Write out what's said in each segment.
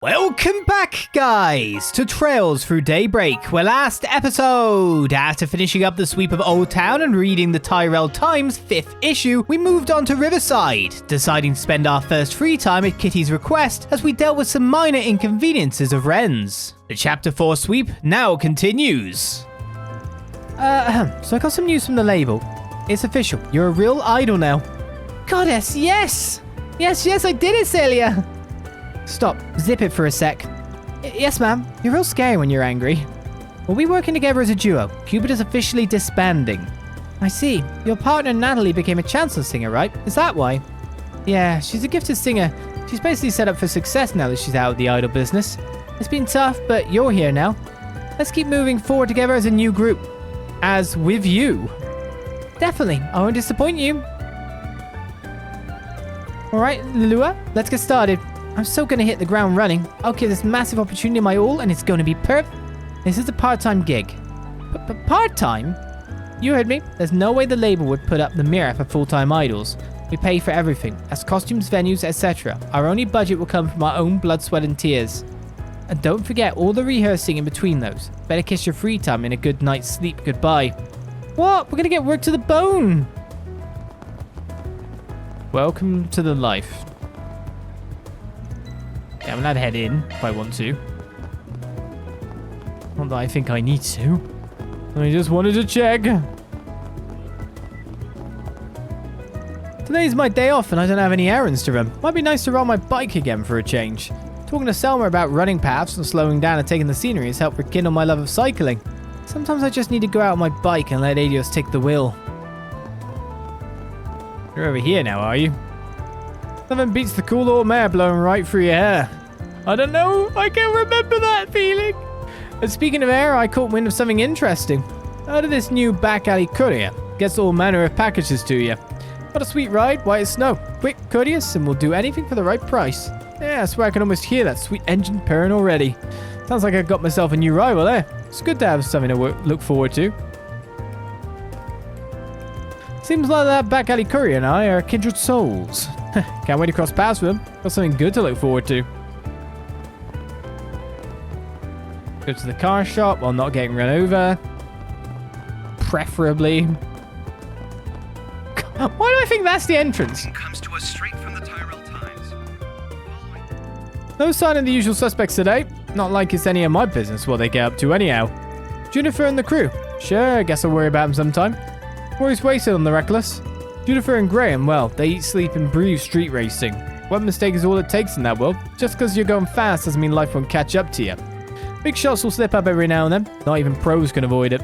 Welcome back, guys, to Trails Through Daybreak, where last episode, after finishing up the sweep of Old Town and reading the Tyrell Times 5th issue, we moved on to Riverside, deciding to spend our first free time at Kitty's request as we dealt with some minor inconveniences of Wren's. The Chapter 4 sweep now continues. So I got some news from the label. It's official, you're a real idol now. Goddess, yes! Yes, I did it, Celia! Stop. Zip it for a sec. Yes, ma'am. You're real scary when you're angry. We'll be working together as a duo. Cupid is officially disbanding. I see. Your partner Natalie became a chancellor singer, right? Is that why? Yeah, she's a gifted singer. She's basically set up for success now that she's out of the idol business. It's been tough, but you're here now. Let's keep moving forward together as a new group. As with you. Definitely. I won't disappoint you. Alright, Lua, let's get started. I'm so gonna hit the ground running. I'll give this massive opportunity my all, and it's gonna be perfect. This is a part-time gig. But part-time? You heard me. There's no way the label would put up the mirror for full-time idols. We pay for everything, as costumes, venues, etc. Our only budget will come from our own blood, sweat, and tears. And don't forget all the rehearsing in between those. Better kiss your free time and a good night's sleep goodbye. What? We're gonna get worked to the bone. Welcome to the life. Yeah, I'm allowed to head in if I want to. Not that I think I need to. I just wanted to check. Today's my day off and I don't have any errands to run. Might be nice to ride my bike again for a change. Talking to Selma about running paths and slowing down and taking the scenery has helped rekindle my love of cycling. Sometimes I just need to go out on my bike and let Adios take the wheel. You're over here now, are you? Nothing beats the cool old mare blowing right through your hair. I don't know. I can't remember that feeling. And speaking of air, I caught wind of something interesting. Out of this new back alley courier. Gets all manner of packages to you. What a sweet ride, white as snow. Quick, courteous, and we'll do anything for the right price. Yeah, I swear I can almost hear that sweet engine purring already. Sounds like I got myself a new rival there. It's good to have something to look forward to. Seems like that back alley courier and I are kindred souls. Can't wait to cross paths with him. Got something good to look forward to. Go to the car shop while not getting run over. Preferably. Why do I think that's the entrance? Comes to us straight from the Tyrell Times. No sign of the usual suspects today. Not like it's any of my business what they get up to anyhow. Juniper and the crew. Sure, I guess I'll worry about them sometime. Worries wasted on the reckless. Juniper and Graham, well, they eat, sleep, and breathe street racing. One mistake is all it takes in that world. Just because you're going fast doesn't mean life won't catch up to you. Big shots will slip up every now and then. Not even pros can avoid it.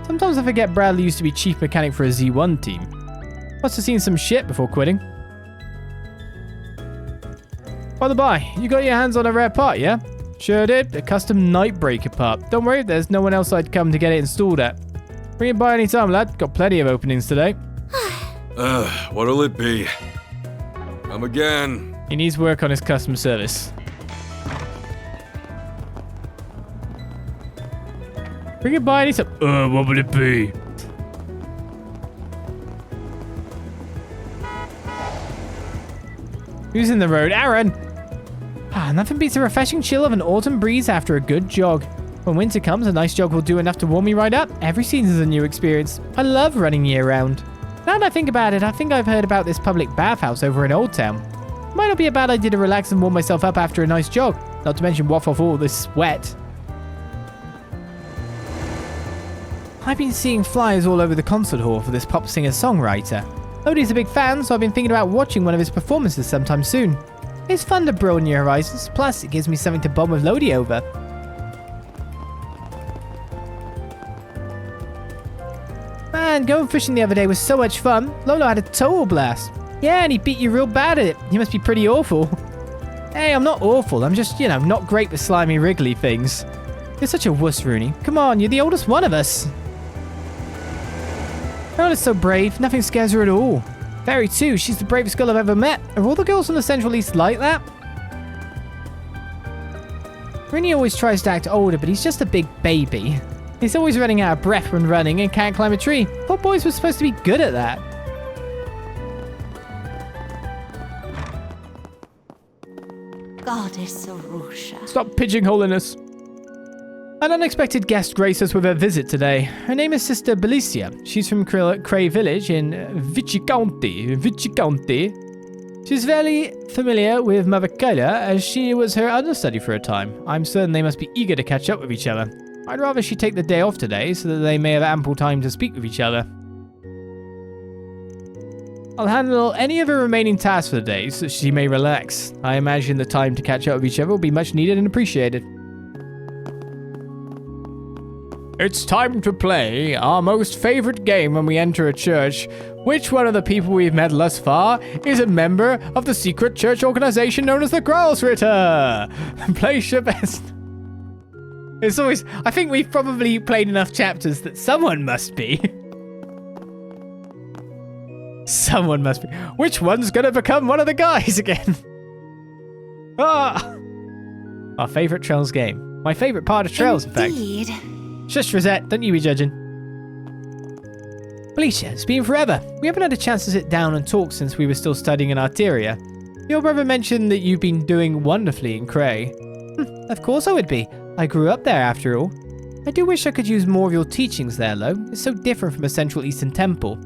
Sometimes I forget Bradley used to be chief mechanic for a Z1 team. Must have seen some shit before quitting. By the by, you got your hands on a rare part, yeah? Sure did. A custom Nightbreaker part. Don't worry, there's no one else I'd come to get it installed at. Bring it by any time, lad. Got plenty of openings today. What'll it be? Come again. He needs work on his customer service. Bring it by any time. What will it be? Who's in the road? Aaron! Nothing beats a refreshing chill of an autumn breeze after a good jog. When winter comes, a nice jog will do enough to warm me right up. Every season's a new experience. I love running year-round. Now that I think about it, I think I've heard about this public bathhouse over in Old Town. Might not be a bad idea to relax and warm myself up after a nice jog. Not to mention waft off all this sweat. I've been seeing flyers all over the concert hall for this pop singer-songwriter. Odie's a big fan, so I've been thinking about watching one of his performances sometime soon. It's fun to broaden your horizons, plus it gives me something to bond with Lodi over. Man, going fishing the other day was so much fun. Lolo had a total blast. Yeah, and he beat you real bad at it. He must be pretty awful. Hey, I'm not awful. I'm just, not great with slimy wriggly things. You're such a wuss, Rooney. Come on, you're the oldest one of us. Lola's so brave. Nothing scares her at all. Very too. She's the bravest girl I've ever met. Are all the girls from the Central East like that? Rooney always tries to act older, but he's just a big baby. He's always running out of breath when running and can't climb a tree. Thought boys were supposed to be good at that. God, goddess Arusha. Stop pigeonholing us. An unexpected guest graced us with her visit today. Her name is Sister Belicia. She's from Cray Village in Vichicounty. She's very familiar with Mother Kyla, as she was her understudy for a time. I'm certain they must be eager to catch up with each other. I'd rather she take the day off today, so that they may have ample time to speak with each other. I'll handle any of her remaining tasks for the day, so she may relax. I imagine the time to catch up with each other will be much needed and appreciated. It's time to play our most favorite game when we enter a church. Which one of the people we've met thus far is a member of the secret church organization known as the Growlsritter? Place your best. It's always... I think we've probably played enough chapters that someone must be. Someone must be. Which one's gonna become one of the guys again? Ah! Our favorite Trails game. My favorite part of Trails, in fact. Indeed. Shush, Rosette, don't you be judging. Felicia, it's been forever. We haven't had a chance to sit down and talk since we were still studying in Arteria. Your brother mentioned that you've been doing wonderfully in Cray. Of course I would be. I grew up there after all. I do wish I could use more of your teachings there, though. It's so different from a Central Eastern temple.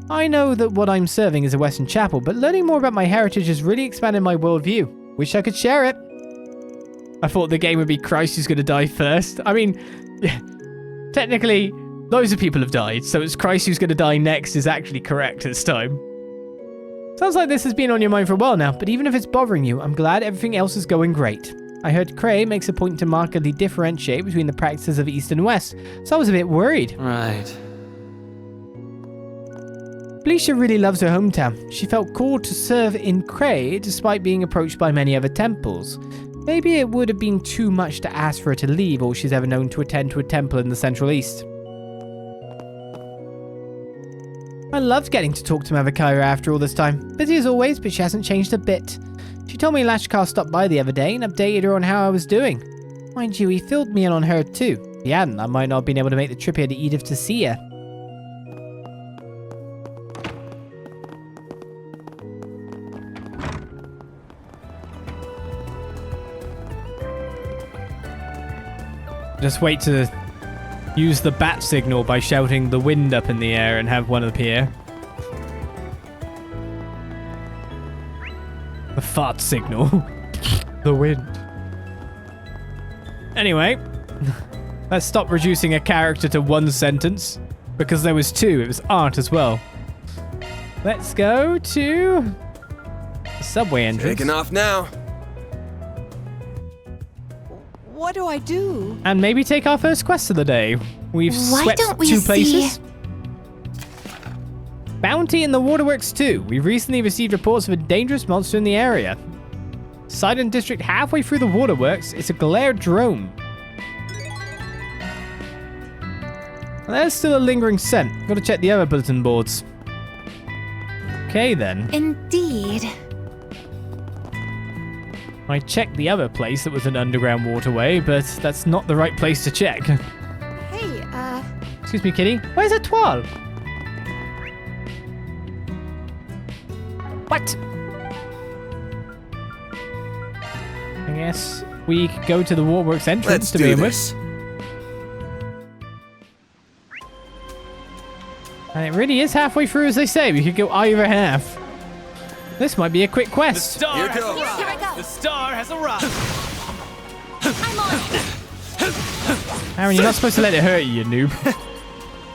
I know that what I'm serving is a Western chapel, but learning more about my heritage has really expanded my worldview. Wish I could share it. I thought the game would be Christ who's gonna die first. I mean... yeah, technically, loads of people have died, so it's Christ who's going to die next is actually correct this time. Sounds like this has been on your mind for a while now, but even if it's bothering you, I'm glad everything else is going great. I heard Cray makes a point to markedly differentiate between the practices of East and West, so I was a bit worried. Right. Felicia really loves her hometown. She felt called to serve in Cray despite being approached by many other temples. Maybe it would have been too much to ask for her to leave all she's ever known to attend to a temple in the Central East. I loved getting to talk to Mother Kyra after all this time. Busy as always, but she hasn't changed a bit. She told me Lashkar stopped by the other day and updated her on how I was doing. Mind you, he filled me in on her too. If he hadn't, I might not have been able to make the trip here to Edith to see her. Just wait to use the bat signal by shouting the wind up in the air and have one appear. The fart signal. The wind. Anyway, let's stop reducing a character to one sentence, because there was two. It was art as well. Let's go to the subway entrance. Taking off now. What do I do? And maybe take our first quest of the day. We've Why swept don't we two see- places. Bounty in the Waterworks 2. We've recently received reports of a dangerous monster in the area. Seiden District halfway through the Waterworks. It's a glare drone. And there's still a lingering scent. Gotta check the other bulletin boards. Okay then. Indeed. I checked the other place that was an underground waterway, but that's not the right place to check. Hey, Excuse me, kitty. Where's a toile? What? I guess we could go to the Waterworks entrance Let's to do begin this. with. And it really is halfway through, as they say. We could go either half. This might be a quick quest. Here goes. here I go. The star has arrived. I'm on. Aaron, you're not supposed to let it hurt you, noob.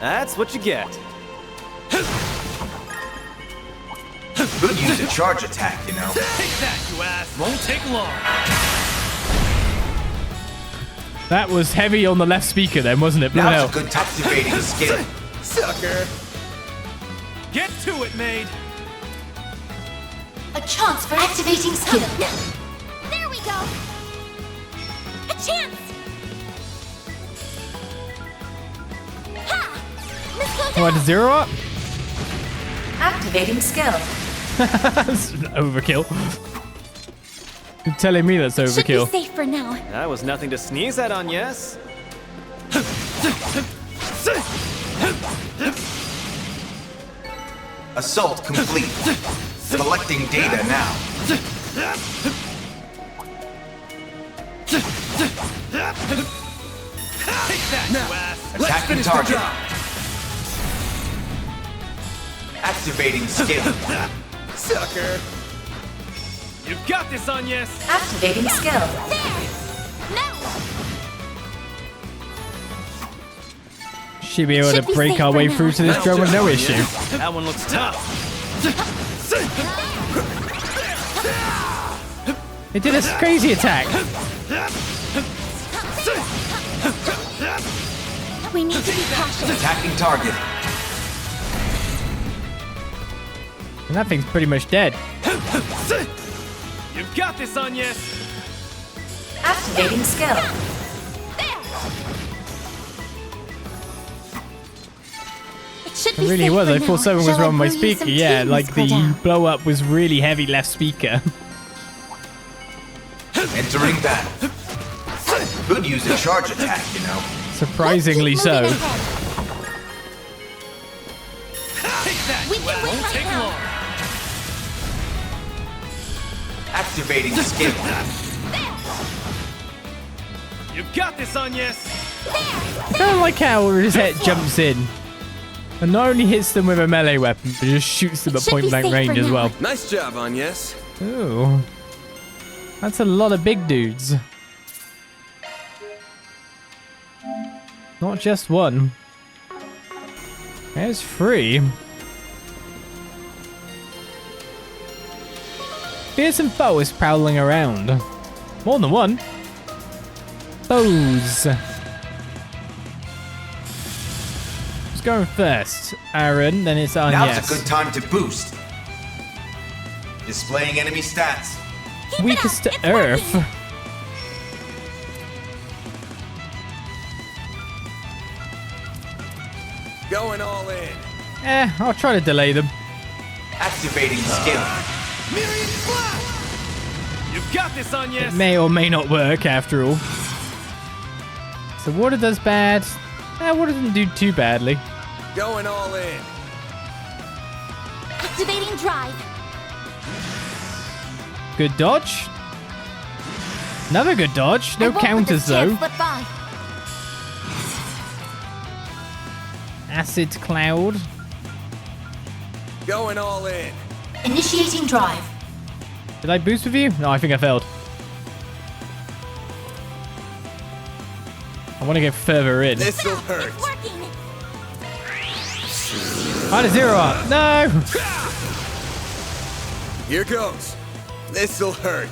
That's what you get. Could use a charge attack, you know. Take that, you ass. Won't take long. That was heavy on the left speaker then, wasn't it? Bloody Now's hell. a good time activating skill. Sucker. Get to it, maid. A chance for activating skill. There we go. A chance. Ha! Miss Claudel. What, 0 up? Activating skill. That's overkill. You're telling me that's Should overkill. be safe for now. That was nothing to sneeze at, Agnès. Assault complete. Collecting data now. that, you ass! Attacking target. Activating skill. Sucker! You've got this, Agnès! Activating skill. There! No! Should be able to break safe our for way now. through to this drum with no issue. That one looks tough. It did a crazy attack. We need to be cautious. Attacking target. And that thing's pretty much dead. You've got this, Agnès! Activating skill. It really was. I thought something was wrong with my speaker. Yeah, like the blow up was really heavy left speaker. Entering battle. Could use a charge attack, you know. Surprisingly so. Take that, We you can ass! win Won't right take now. long. Activating skill. You've got this, Agnès! I kind of like how his head jumps in. And not only hits them with a melee weapon, but just shoots them at Should point be blank safe range for as now. well. Nice job, Agnès. Ooh. That's a lot of big dudes. Not just one. There's 3. Fearsome foe is prowling around. More than one. Foes. Who's going first? Aaron, then it's Agnès. Now's a good time to boost. Displaying enemy stats. Keep it Weakest up. to It's earth. working. Going all in. I'll try to delay them. Activating skill. You've got this, Agnès! It may or may not work after all. So water does bad. Water doesn't do too badly. Going all in. Activating drive. Good dodge. Another good dodge. No I won't let counters this chance though. slip by. Acid cloud. Going all in. Initiating drive. Did I boost with you? No, I think I failed. I want to get further in. This'll hurt. It's working. How to 0 up. No! Here goes. This'll hurt.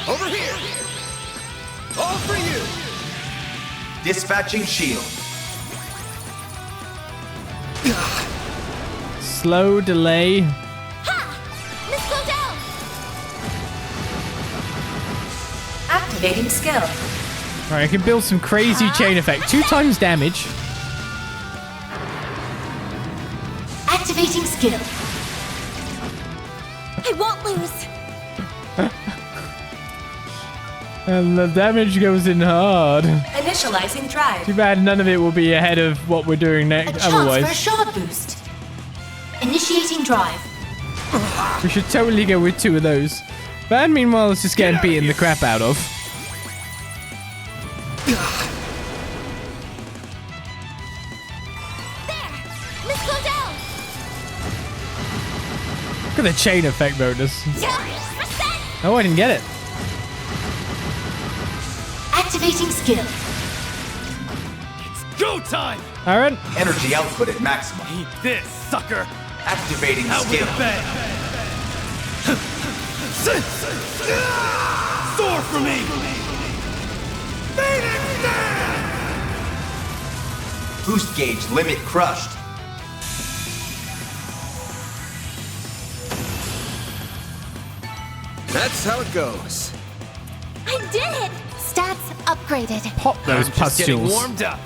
Over here. All for you. Dispatching shield. Slow delay. Ha! Miss Claudel. Activating skill. Alright, I can build some crazy chain effect. 2 times damage. Activating skill. I won't lose. And the damage goes in hard. Initializing drive. Too bad none of it will be ahead of what we're doing A next. chance for a Otherwise, shot boost. Initiating drive. we should totally go with 2 of those. Van, meanwhile, is just getting beaten the crap out of. There! Miss Claudel! Look at the chain effect bonus. Reset! Oh, I didn't get it. Activating skill. Go time! Aaron, Energy output at maximum. Eat this, sucker! Activating Out with skill. a bang! Soar for me! Boost gauge limit crushed. That's how it goes. I did it! Stats upgraded. pop those Just getting pustules. warmed up.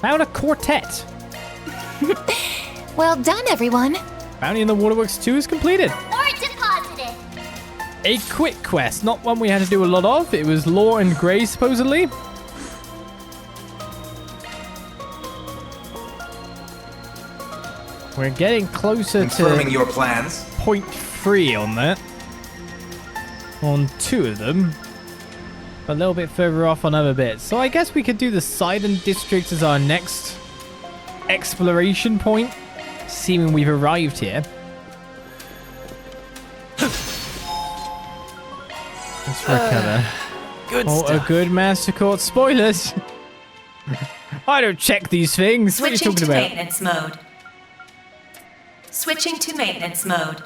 Found a quartet. Well done, everyone. Bounty in the Waterworks 2 is completed. Or deposited. A quick quest, not one we had to do a lot of. It was Law and Grey, supposedly. We're getting closer Confirming to your plans. 0.3 on that. on 2 of them. A little bit further off on other bits. So I guess we could do the Seiden District as our next exploration point, seeming we've arrived here. Let's recover. Good Oh, stuff. a good master court. Spoilers! I don't check these things. What are you Switching talking to about? maintenance mode. Switching to maintenance mode.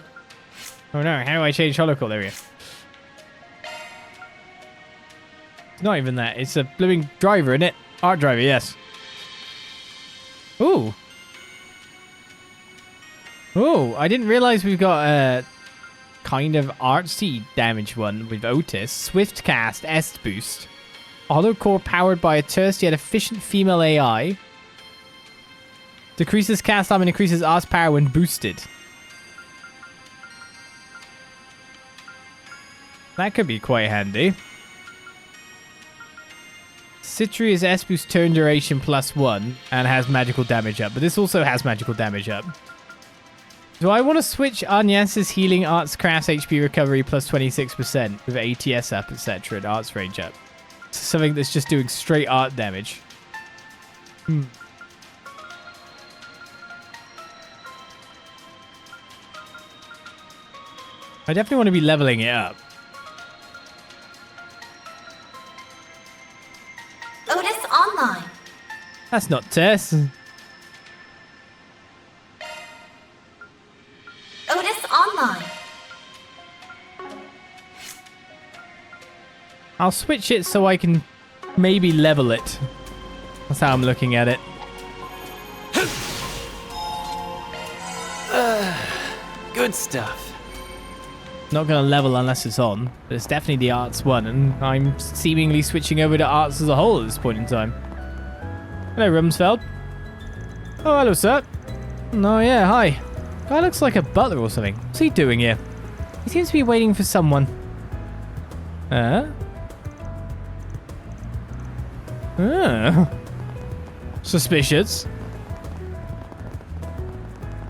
Oh no, how do I change holocore? There we go. It's not even that. It's a blooming driver, isn't it? Art driver, yes. Ooh. Ooh, I didn't realize we've got a kind of artsy damage one with Otis. Swift cast, est boost. Auto core powered by a terse yet efficient female AI. Decreases cast time and increases arts power when boosted. That could be quite handy. Citri is S-boost turn duration +1 and has magical damage up, but this also has magical damage up. Do I want to switch Agnès' healing arts crafts HP recovery +26% with ATS up, etc. and arts range up? Something that's just doing straight art damage. I definitely want to be leveling it up. Otis online. That's not Tess. Otis online. I'll switch it so I can maybe level it. That's how I'm looking at it. Good stuff. Not going to level unless it's on, but it's definitely the arts one, and I'm seemingly switching over to arts as a whole at this point in time. Hello, Rumsfeld. Oh, hello, sir. Oh, yeah, hi. Guy looks like a butler or something. What's he doing here? He seems to be waiting for someone. Suspicious.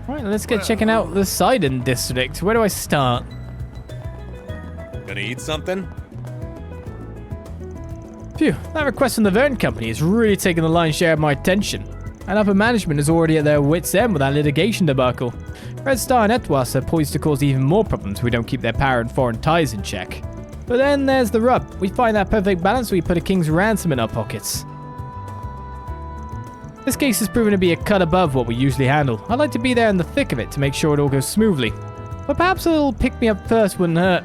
Right, let's get checking out the Seiden District. Where do I start? Gonna eat something? Phew, that request from the Verne Company has really taken the lion's share of my attention. And upper management is already at their wits' end with that litigation debacle. Red Star and Etwas are poised to cause even more problems if we don't keep their power and foreign ties in check. But then there's the rub. We find that perfect balance, so we put a king's ransom in our pockets. This case has proven to be a cut above what we usually handle. I'd like to be there in the thick of it to make sure it all goes smoothly. But perhaps a little pick-me-up first wouldn't hurt.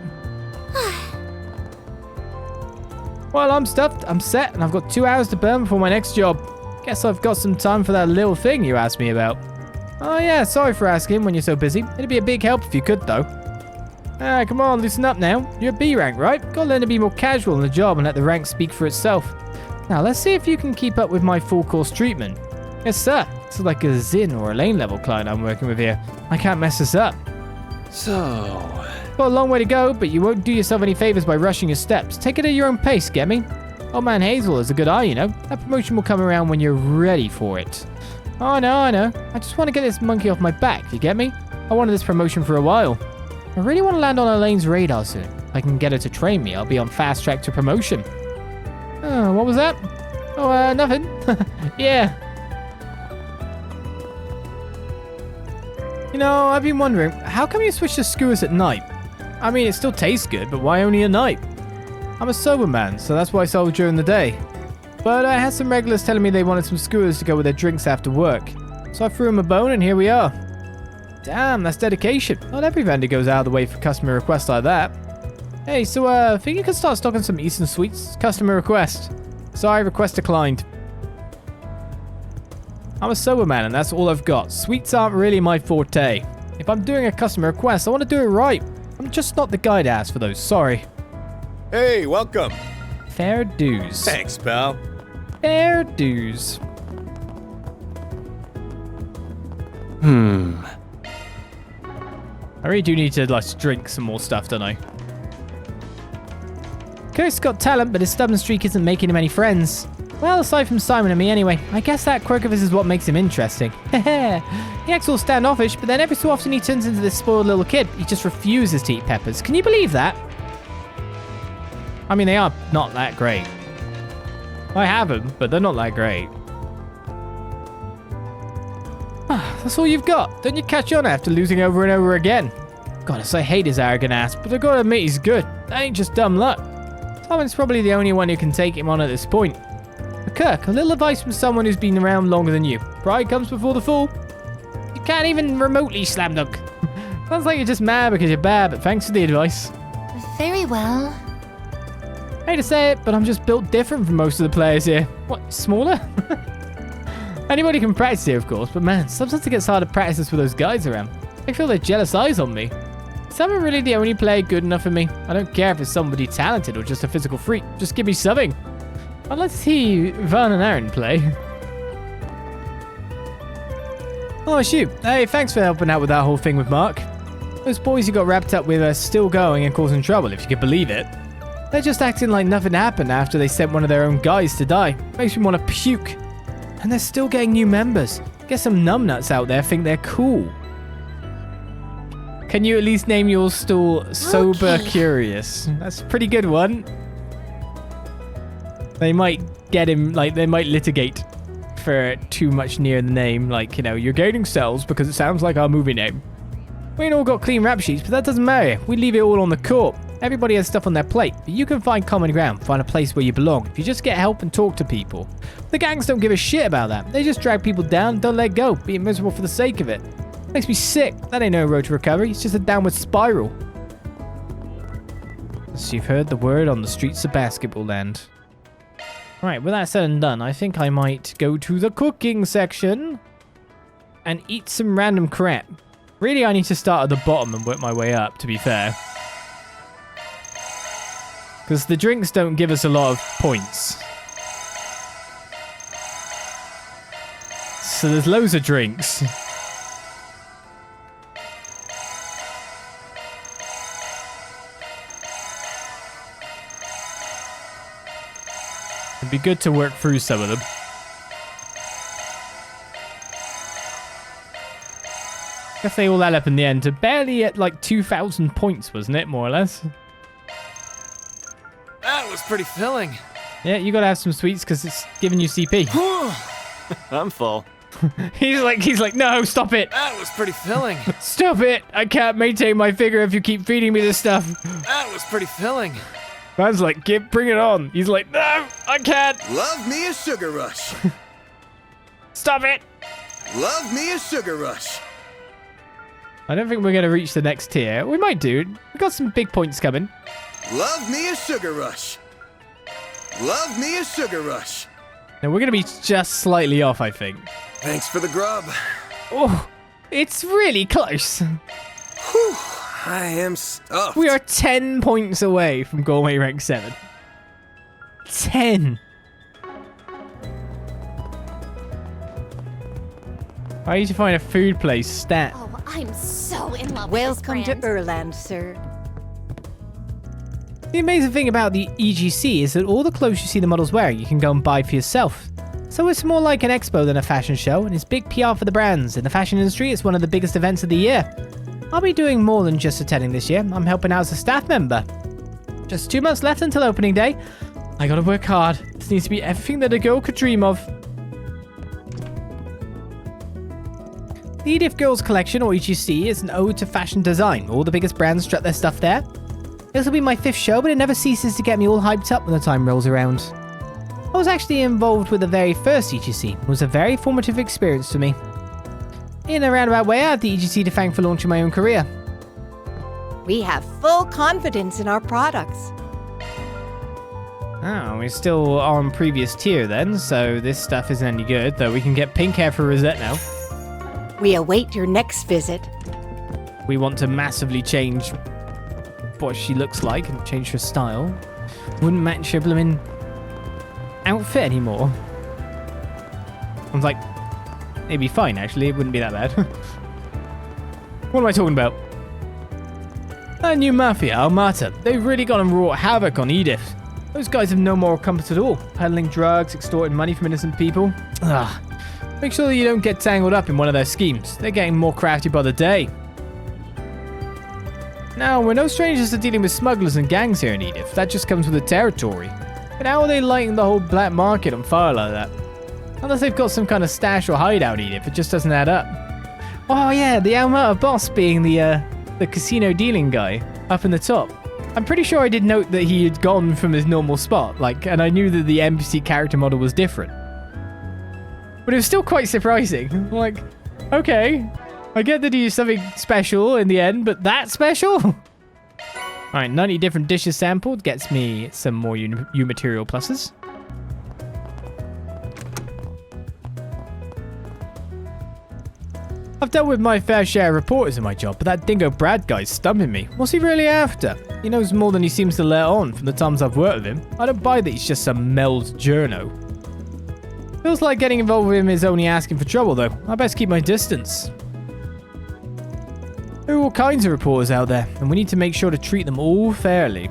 Well, I'm stuffed, I'm set, and I've got 2 hours to burn before my next job. Guess I've got some time for that little thing you asked me about. Oh yeah, sorry for asking when you're so busy. It'd be a big help if you could, though. Come on, loosen up now. You're a B rank, right? Gotta learn to be more casual in the job and let the rank speak for itself. Now, let's see if you can keep up with my full course treatment. Yes, sir. It's like a Zin or a lane level client I'm working with here. I can't mess this up. So, Got a long way to go, but you won't do yourself any favors by rushing your steps. Take it at your own pace, get me? Old man Hazel has a good eye, you know. That promotion will come around when you're ready for it. Oh, no, I know. I just want to get this monkey off my back, you get me? I wanted this promotion for a while. I really want to land on Elaine's radar soon. If I can get her to train me, I'll be on fast track to promotion. Oh, what was that? Oh, nothing. Yeah. You know, I've been wondering, how come you switch to skewers at night? I mean, it still tastes good, but why only at night? I'm a sober man, so that's why I sold during the day. But I had some regulars telling me they wanted some skewers to go with their drinks after work. So I threw them a bone, and here we are. Damn, that's dedication. Not every vendor goes out of the way for customer requests like that. Hey, so think you could start stocking some Eastern sweets? Customer request. Sorry, request declined. I'm a sober man, and that's all I've got. Sweets aren't really my forte. If I'm doing a customer request, I want to do it right. I'm just not the guy to ask for those, sorry. Hey, welcome. Fair dues. Thanks, pal. Fair dues. I really do need to, like, drink some more stuff, don't I? Kurt's got talent, but his stubborn streak isn't making him any friends. Well, aside from Simon and me anyway, I guess that quirk of his is what makes him interesting. Heh. He acts all standoffish, but then every so often he turns into this spoiled little kid. He just refuses to eat peppers. Can you believe that? I mean, they are not that great. I have them, but they're not that great. That's all you've got. Don't you catch on after losing over and over again? Goddess, I hate his arrogant ass, but I gotta admit he's good. That ain't just dumb luck. Simon's probably the only one who can take him on at this point. But Kirk, a little advice from someone who's been around longer than you. Pride comes before the fall. You can't even remotely slam dunk. Sounds like you're just mad because you're bad, but thanks for the advice. Very well. Hate to say it, but I'm just built different from most of the players here. What, smaller? Anybody can practice here, of course, but man, sometimes it gets hard to practice this with those guys around. I feel their jealous eyes on me. Is someone really the only player good enough for me? I don't care if it's somebody talented or just a physical freak. Just give me something. I'd like to see Van and Aaron play. Oh, shoot. Hey, thanks for helping out with that whole thing with Mark. Those boys you got wrapped up with are still going and causing trouble, if you can believe it. They're just acting like nothing happened after they sent one of their own guys to die. Makes me want to puke. And they're still getting new members. Guess some numbnuts out there think they're cool. Can you at least name your stall Sober Curious? That's a pretty good one. They might get him, like, they might litigate for too much near the name. Like, you know, you're gaining cells because it sounds like our movie name. We ain't all got clean rap sheets, but that doesn't matter. We leave it all on the court. Everybody has stuff on their plate, but you can find common ground, find a place where you belong, if you just get help and talk to people. The gangs don't give a shit about that. They just drag people down, don't let go, being miserable for the sake of it. Makes me sick. That ain't no road to recovery, it's just a downward spiral. So you've heard the word on the streets of Basketball Land. Right, with that said and done, I think I might go to the cooking section and eat some random crap. Really, I need to start at the bottom and work my way up, to be fair. Because the drinks don't give us a lot of points. So there's loads of drinks. It'd be good to work through some of them. Guess they all add up in the end to barely at like 2,000 points, wasn't it, more or less? That was pretty filling. Yeah, you gotta have some sweets because it's giving you CP. I'm full. he's like, no, stop it. That was pretty filling. Stop it. I can't maintain my figure if you keep feeding me this stuff. That was pretty filling. Man's like, bring it on. He's like, no, I can't. Love me a sugar rush. Stop it. Love me a sugar rush. I don't think we're going to reach the next tier. We might do. We got some big points coming. Love me a sugar rush. Love me a sugar rush. Now we're going to be just slightly off, I think. Thanks for the grub. Oh, it's really close. Whew, I am stuffed. We are 10 points away from gourmet rank 7. 10. I need to find a food place stat. Oh, I'm so in love Welcome with to this brand. Erland, sir. The amazing thing about the EGC is that all the clothes you see the models wearing, you can go and buy for yourself. So it's more like an expo than a fashion show, and it's big PR for the brands. In the fashion industry, it's one of the biggest events of the year. I'll be doing more than just attending this year. I'm helping out as a staff member. Just 2 months left until opening day. I gotta work hard. This needs to be everything that a girl could dream of. The Edith Girls Collection, or EGC, is an ode to fashion design. All the biggest brands strut their stuff there. This will be my 5th show, but it never ceases to get me all hyped up when the time rolls around. I was actually involved with the very first EGC. It was a very formative experience for me. In a roundabout way, I have the EGC to thank for launching my own career. We have full confidence in our products. Oh, we're still on previous tier then, so this stuff isn't any good, though we can get pink hair for Rosette now. We await your next visit. We want to massively change what she looks like and change her style. Wouldn't match her blooming outfit anymore. I was like, it'd be fine actually, it wouldn't be that bad. What am I talking about? That new mafia, Almata, they've really gone and wrought havoc on Edith. Those guys have no moral compass at all, peddling drugs, extorting money from innocent people. Ugh. Make sure that you don't get tangled up in one of their schemes. They're getting more crafty by the day. Now, we're no strangers to dealing with smugglers and gangs here in Edith. That just comes with the territory. But how are they lighting the whole black market on fire like that? Unless they've got some kind of stash or hideout in Edith, it just doesn't add up. Oh yeah, the Almata boss being the casino dealing guy up in the top. I'm pretty sure I did note that he had gone from his normal spot, and I knew that the NPC character model was different. But it was still quite surprising. Like, okay, I get that he's something special in the end, but that special? Alright, 90 different dishes sampled gets me some more U material pluses. I've dealt with my fair share of reporters in my job, but that dingo Brad guy's stumping me. What's he really after? He knows more than he seems to let on from the times I've worked with him. I don't buy that he's just some Mel's journo. Feels like getting involved with him is only asking for trouble, though. I best keep my distance. There are all kinds of reporters out there, and we need to make sure to treat them all fairly.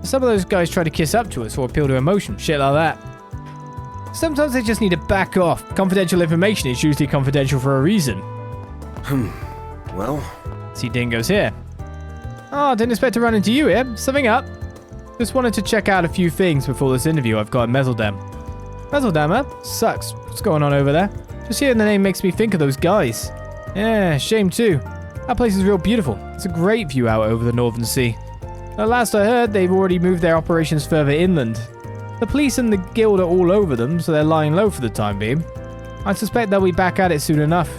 Some of those guys try to kiss up to us or appeal to emotion, shit like that. Sometimes they just need to back off. Confidential information is usually confidential for a reason. Well, See Dingo's here. Oh, didn't expect to run into you here. Something up? Just wanted to check out a few things before this interview I've got in Meseldam. Meseldam, huh? Sucks. What's going on over there? Just hearing the name makes me think of those guys. Yeah, shame too. That place is real beautiful. It's a great view out over the Northern Sea. At last I heard, they've already moved their operations further inland. The police and the guild are all over them, so they're lying low for the time being. I suspect they'll be back at it soon enough.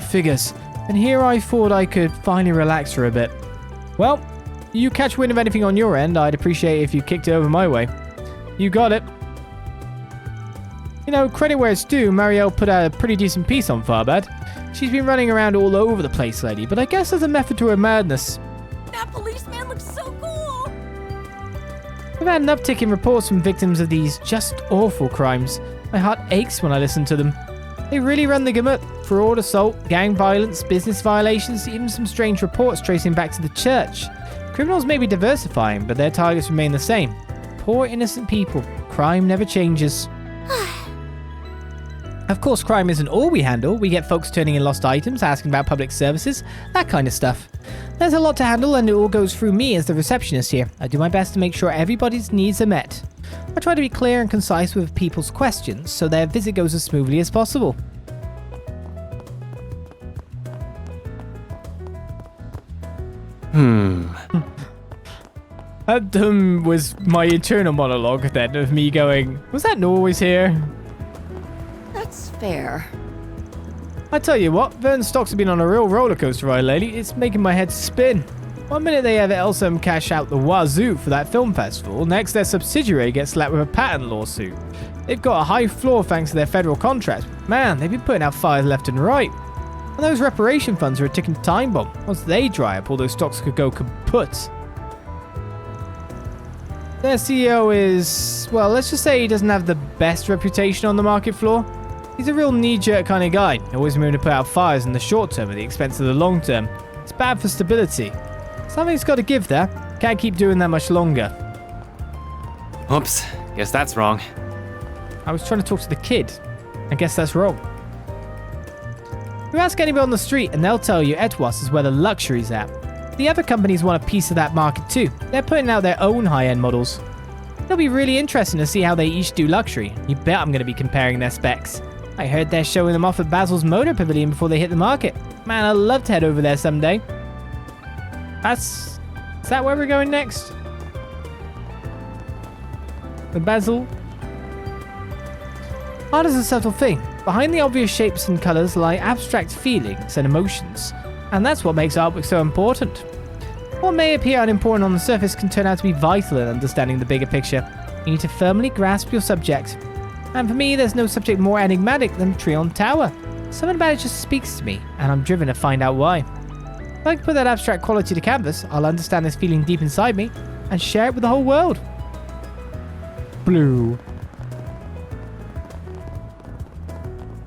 Figures. And here I thought I could finally relax for a bit. Well, you catch wind of anything on your end, I'd appreciate it if you kicked it over my way. You got it. You know, credit where it's due, Marielle put out a pretty decent piece on Farbad. She's been running around all over the place lately, but I guess there's a method to her madness. That policeman looks so cool! We've had an uptick in reports from victims of these just awful crimes. My heart aches when I listen to them. They really run the gamut. Fraud, assault, gang violence, business violations, even some strange reports tracing back to the church. Criminals may be diversifying, but their targets remain the same. Poor innocent people. Crime never changes. Of course, crime isn't all we handle. We get folks turning in lost items, asking about public services, that kind of stuff. There's a lot to handle, and it all goes through me as the receptionist here. I do my best to make sure everybody's needs are met. I try to be clear and concise with people's questions, so their visit goes as smoothly as possible. That was my internal monologue then, of me going, was that always here? That's fair. I tell you what, Vern's stocks have been on a real roller coaster ride lately. It's making my head spin. One minute they have Elsem cash out the wazoo for that film festival, next their subsidiary gets slapped with a patent lawsuit. They've got a high floor thanks to their federal contracts. Man, they've been putting out fires left and right. And those reparation funds are a ticking time bomb. Once they dry up, all those stocks could go kaput. Their CEO is, well, let's just say he doesn't have the best reputation on the market floor. He's a real knee-jerk kind of guy, always moving to put out fires in the short term at the expense of the long term. It's bad for stability. Something's got to give there. Can't keep doing that much longer. Oops, guess that's wrong. I was trying to talk to the kid. I guess that's wrong. You ask anybody on the street and they'll tell you Etwas is where the luxury's at. The other companies want a piece of that market too. They're putting out their own high-end models. It'll be really interesting to see how they each do luxury. You bet I'm going to be comparing their specs. I heard they're showing them off at Basil's Motor Pavilion before they hit the market. Man, I'd love to head over there someday. Is that where we're going next? The Basil? Art is a subtle thing. Behind the obvious shapes and colours lie abstract feelings and emotions. And that's what makes artwork so important. What may appear unimportant on the surface can turn out to be vital in understanding the bigger picture. You need to firmly grasp your subject. And for me, there's no subject more enigmatic than Trion Tower. Something about it just speaks to me, and I'm driven to find out why. If I can put that abstract quality to canvas, I'll understand this feeling deep inside me, and share it with the whole world. Blue.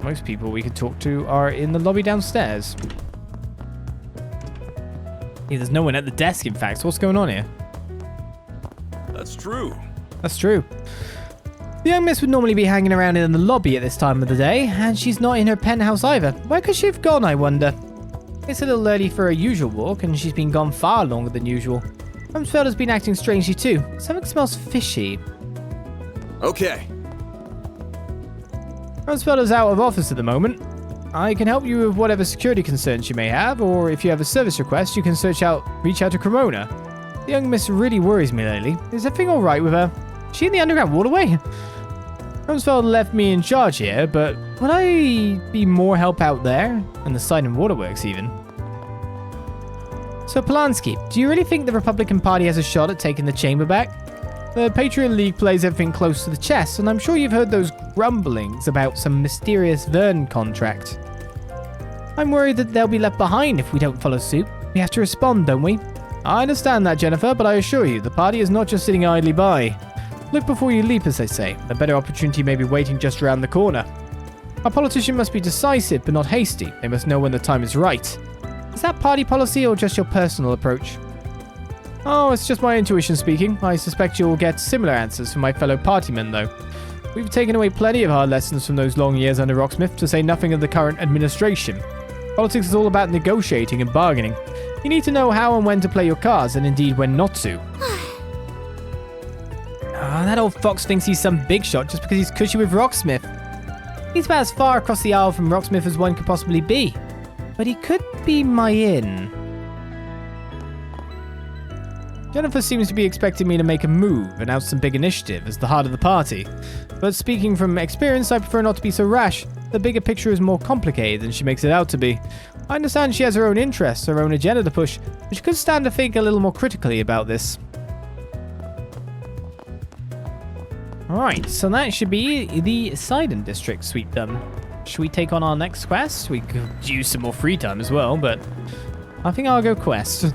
Most people we could talk to are in the lobby downstairs. Yeah, there's no one at the desk, in fact. So what's going on here? That's true. That's true. The young miss would normally be hanging around in the lobby at this time of the day, and she's not in her penthouse either. Where could she have gone, I wonder? It's a little early for her usual walk, and she's been gone far longer than usual. Rumsfelder's been acting strangely too. Something smells fishy. Okay. Rumsfelder's out of office at the moment. I can help you with whatever security concerns you may have, or if you have a service request, you can reach out to Cremona. The young miss really worries me lately. Is everything alright with her? Is she in the underground waterway? Rumsfelder left me in charge here, but would I be more help out there? And the Seiden Waterworks even. So Polanski, do you really think the Republican Party has a shot at taking the chamber back? The Patriot League plays everything close to the chest, and I'm sure you've heard those grumblings about some mysterious Vern contract. I'm worried that they'll be left behind if we don't follow suit. We have to respond, don't we? I understand that, Jennifer, but I assure you, the party is not just sitting idly by. Look before you leap, as they say. A better opportunity may be waiting just around the corner. Our politician must be decisive, but not hasty. They must know when the time is right. Is that party policy or just your personal approach? Oh, it's just my intuition speaking. I suspect you'll get similar answers from my fellow partymen, though. We've taken away plenty of hard lessons from those long years under Rocksmith, to say nothing of the current administration. Politics is all about negotiating and bargaining. You need to know how and when to play your cards, and indeed when not to. That old fox thinks he's some big shot just because he's cushy with Rocksmith. He's about as far across the aisle from Rocksmith as one could possibly be. But he could be my in. Jennifer seems to be expecting me to make a move, announce some big initiative as the heart of the party. But speaking from experience, I prefer not to be so rash. The bigger picture is more complicated than she makes it out to be. I understand she has her own interests, her own agenda to push, but she could stand to think a little more critically about this. Alright, so that should be the Seiden District sweep done. Should we take on our next quest? We could use some more free time as well, but I think I'll go quest.